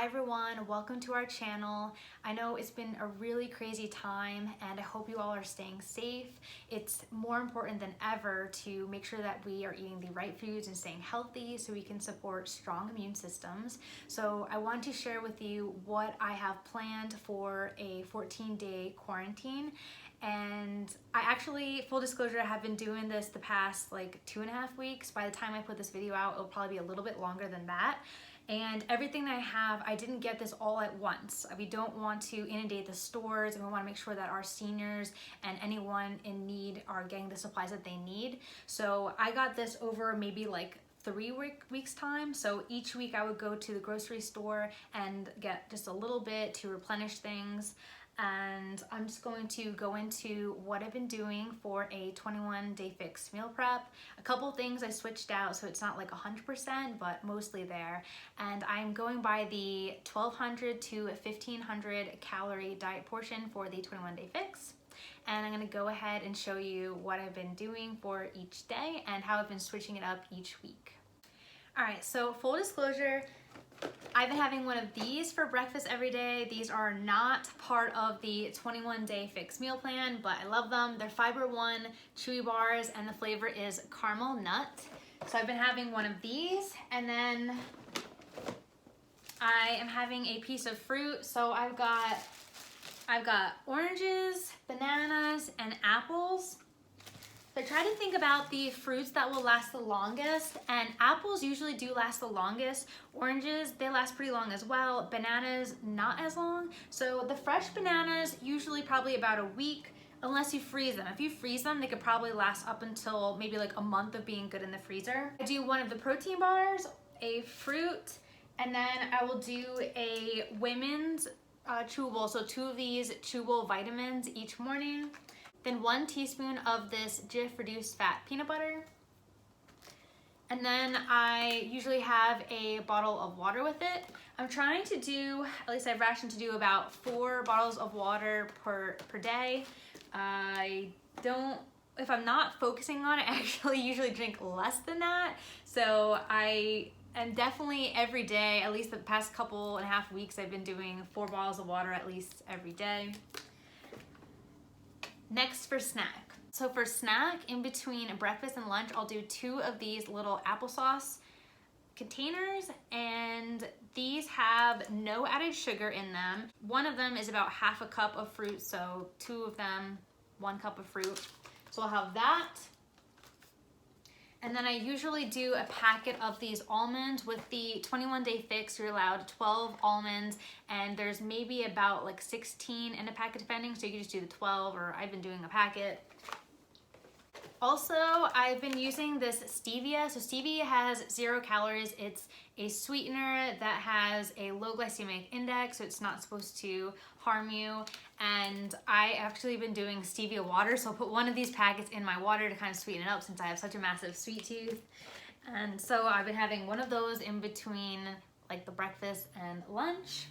Hi everyone, welcome to our channel. I know it's been a really crazy time and I hope you all are staying safe. It's more important than ever to make sure that we are eating the right foods and staying healthy so we can support strong immune systems. So I want to share with you what I have planned for a 14-day quarantine. And I actually, full disclosure, I have been doing this the past like 2.5 weeks. By the time I put this video out, it'll probably be a little bit longer than that. And everything that I have, I didn't get this all at once. We don't want to inundate the stores, and we want to make sure that our seniors and anyone in need are getting the supplies that they need. So I got this over maybe like 3 weeks time. So each week I would go to the grocery store and get just a little bit to replenish things. And I'm just going to go into what I've been doing for a 21-day fix meal prep. A couple things I switched out so it's not like 100%, but mostly there. And I'm going by the 1,200 to 1,500 calorie diet portion for the 21-day fix. And I'm gonna go ahead and show you what I've been doing for each day and how I've been switching it up each week. All right, so full disclosure, I've been having one of these for breakfast every day. These are not part of the 21-day fix meal plan, but I love them. They're Fiber One chewy bars and the flavor is caramel nut. So I've been having one of these, and then I am having a piece of fruit. So I've got oranges, bananas, and apples. So I try to think about the fruits that will last the longest, and apples usually do last the longest. Oranges, they last pretty long as well. Bananas, not as long. So the fresh bananas, usually probably about a week, unless you freeze them. If you freeze them, they could probably last up until maybe like a month of being good in the freezer. I do one of the protein bars, a fruit, and then I will do a women's chewable. So 2 of these chewable vitamins each morning. Then 1 teaspoon of this Jif reduced fat peanut butter. And then I usually have a bottle of water with it. I'm trying to do, at least I've rationed to do about 4 bottles of water per day. If I'm not focusing on it, I actually usually drink less than that. So I am definitely every day, at least the past 1.5 weeks, I've been doing 4 bottles of water at least every day. Next for snack. So for snack, in between breakfast and lunch, I'll do 2 of these little applesauce containers, and these have no added sugar in them. One of them is about 1/2 cup of fruit, so 2 of them, 1 cup of fruit. So I'll have that. And then I usually do a packet of these almonds. With the 21-day fix, you're allowed 12 almonds, and there's maybe about like 16 in a packet depending, so you can just do the 12, or I've been doing a packet. Also, I've been using this stevia. So stevia has 0 calories. It's a sweetener that has a low glycemic index, so it's not supposed to harm you. And I actually been doing stevia water, so I'll put 1 of these packets in my water to kind of sweeten it up since I have such a massive sweet tooth. And so I've been having 1 of those in between like the breakfast and lunch.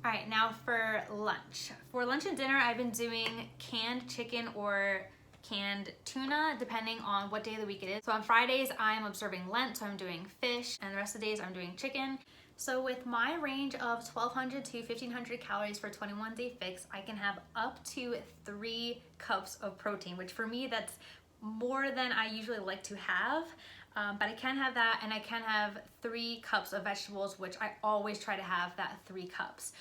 All right, now for lunch. For lunch and dinner, I've been doing canned chicken or canned tuna, depending on what day of the week it is. So on Fridays, I'm observing Lent, so I'm doing fish, and the rest of the days I'm doing chicken. So with my range of 1,200 to 1,500 calories for 21-day fix, I can have up to 3 cups of protein, which for me, that's more than I usually like to have. But I can have that, and I can have 3 cups of vegetables, which I always try to have that 3 cups.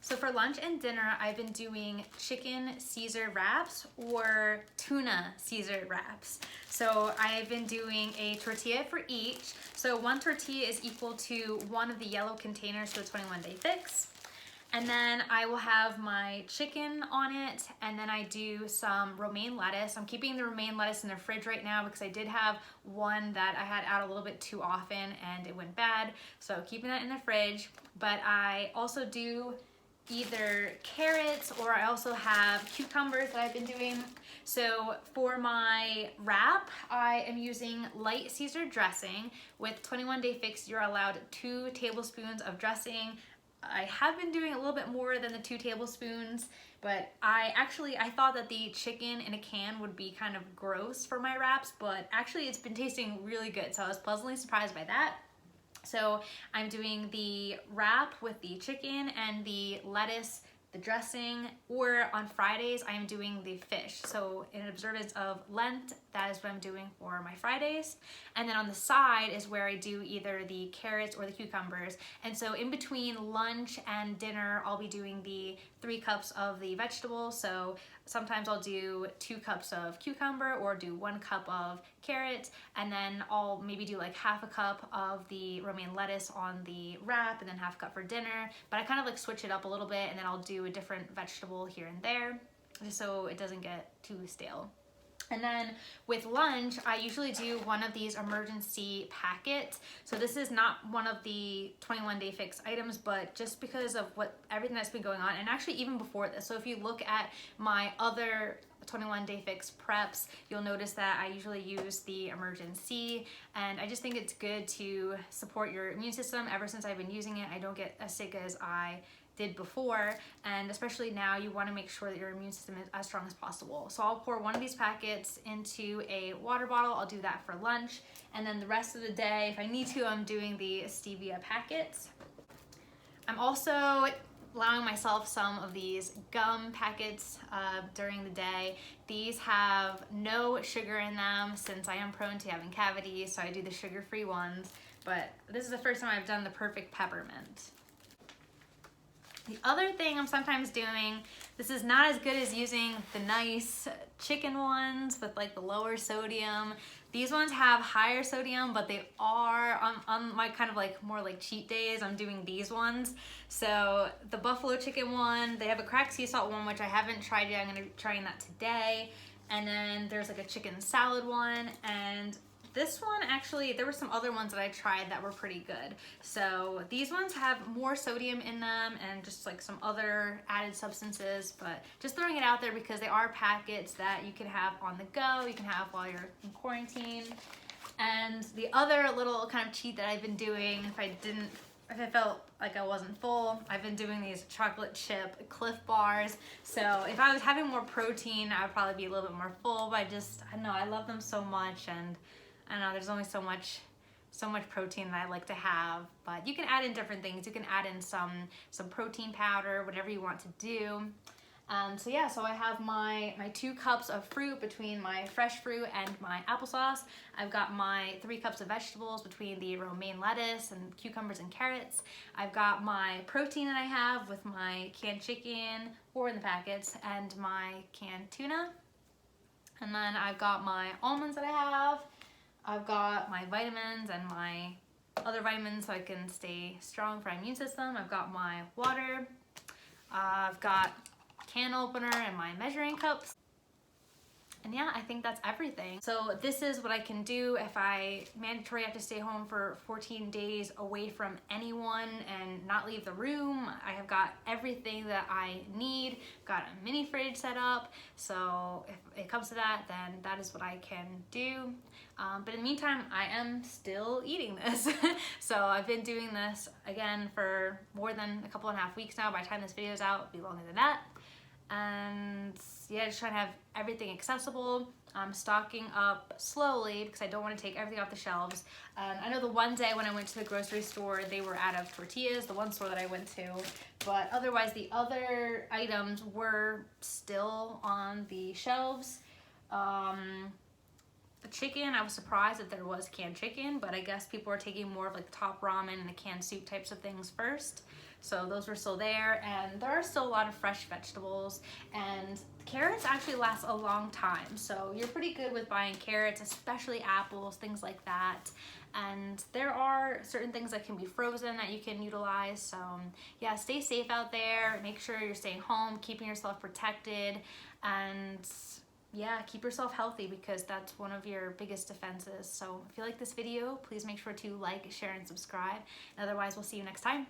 So for lunch and dinner, I've been doing chicken Caesar wraps or tuna Caesar wraps. So I've been doing a tortilla for each. So 1 tortilla is equal to 1 of the yellow containers for the 21-day fix. And then I will have my chicken on it, and then I do some romaine lettuce. I'm keeping the romaine lettuce in the fridge right now because I did have one that I had out a little bit too often and it went bad. So keeping that in the fridge. But I also do either carrots, or I also have cucumbers that I've been doing. So for my wrap, I am using light Caesar dressing. With 21-day fix, you're allowed 2 tablespoons of dressing. I have been doing a little bit more than the 2 tablespoons, but I thought that the chicken in a can would be kind of gross for my wraps, but actually it's been tasting really good, so I was pleasantly surprised by that. So I'm doing the wrap with the chicken and the lettuce, the dressing, or on Fridays I'm doing the fish. So in observance of Lent, that is what I'm doing for my Fridays. And then on the side is where I do either the carrots or the cucumbers. And so in between lunch and dinner, I'll be doing the 3 cups of the vegetables. So sometimes I'll do 2 cups of cucumber or do 1 cup of carrot, and then I'll maybe do like half a cup of the romaine lettuce on the wrap and then half a cup for dinner. But I kind of like switch it up a little bit, and then I'll do a different vegetable here and there just so it doesn't get too stale. And then with lunch, I usually do one of these emergency packets. So this is not one of the 21 Day Fix items, but just because of everything that's been going on, and actually even before this. So if you look at my other 21 Day Fix preps, you'll notice that I usually use the emergency, and I just think it's good to support your immune system. Ever since I've been using it, I don't get as sick as I did before, and especially now you want to make sure that your immune system is as strong as possible. So I'll pour one of these packets into a water bottle. I'll do that for lunch, and then the rest of the day, if I need to, I'm doing the stevia packets. I'm also allowing myself some of these gum packets during the day. These have no sugar in them since I am prone to having cavities, so I do the sugar-free ones, but this is the first time I've done the perfect peppermint. The other thing I'm sometimes doing, this is not as good as using the nice chicken ones with like the lower sodium. These ones have higher sodium, but they are on my kind of like more like cheat days, I'm doing these ones. So the buffalo chicken one, they have a cracked sea salt one, which I haven't tried yet. I'm gonna be trying that today. And then there's like a chicken salad one, and this one, actually, there were some other ones that I tried that were pretty good. So these ones have more sodium in them and just like some other added substances, but just throwing it out there because they are packets that you can have on the go, you can have while you're in quarantine. And the other little kind of cheat that I've been doing, if I felt like I wasn't full, I've been doing these chocolate chip Cliff bars. So if I was having more protein, I would probably be a little bit more full, but I don't know, I love them so much, and I don't know, there's only so much protein that I like to have, but you can add in different things. You can add in some protein powder, whatever you want to do. So yeah, so I have my 2 cups of fruit between my fresh fruit and my applesauce. I've got my 3 cups of vegetables between the romaine lettuce and cucumbers and carrots. I've got my protein that I have with my canned chicken, or in the packets, and my canned tuna. And then I've got my almonds that I have. I've got my vitamins and my other vitamins so I can stay strong for my immune system. I've got my water. I've got can opener and my measuring cups. And yeah, I think that's everything. So this is what I can do if I mandatory have to stay home for 14 days away from anyone and not leave the room. I have got everything that I need. Got a mini fridge set up. So if it comes to that, then that is what I can do. But in the meantime, I am still eating this. So I've been doing this again for more than a couple and a half weeks now. By the time this video is out, it'll be longer than that. And yeah, just trying to have everything accessible. I'm stocking up slowly because I don't want to take everything off the shelves. I know the one day when I went to the grocery store, they were out of tortillas, the one store that I went to, but otherwise the other items were still on the shelves. The chicken, I was surprised that there was canned chicken, but I guess people are taking more of like the top ramen and the canned soup types of things first. So those were still there, and there are still a lot of fresh vegetables, and carrots actually last a long time. So you're pretty good with buying carrots, especially apples, things like that. And there are certain things that can be frozen that you can utilize. So yeah, stay safe out there. Make sure you're staying home, keeping yourself protected, and yeah, keep yourself healthy because that's one of your biggest defenses. So if you like this video, please make sure to like, share, and subscribe. And otherwise, we'll see you next time.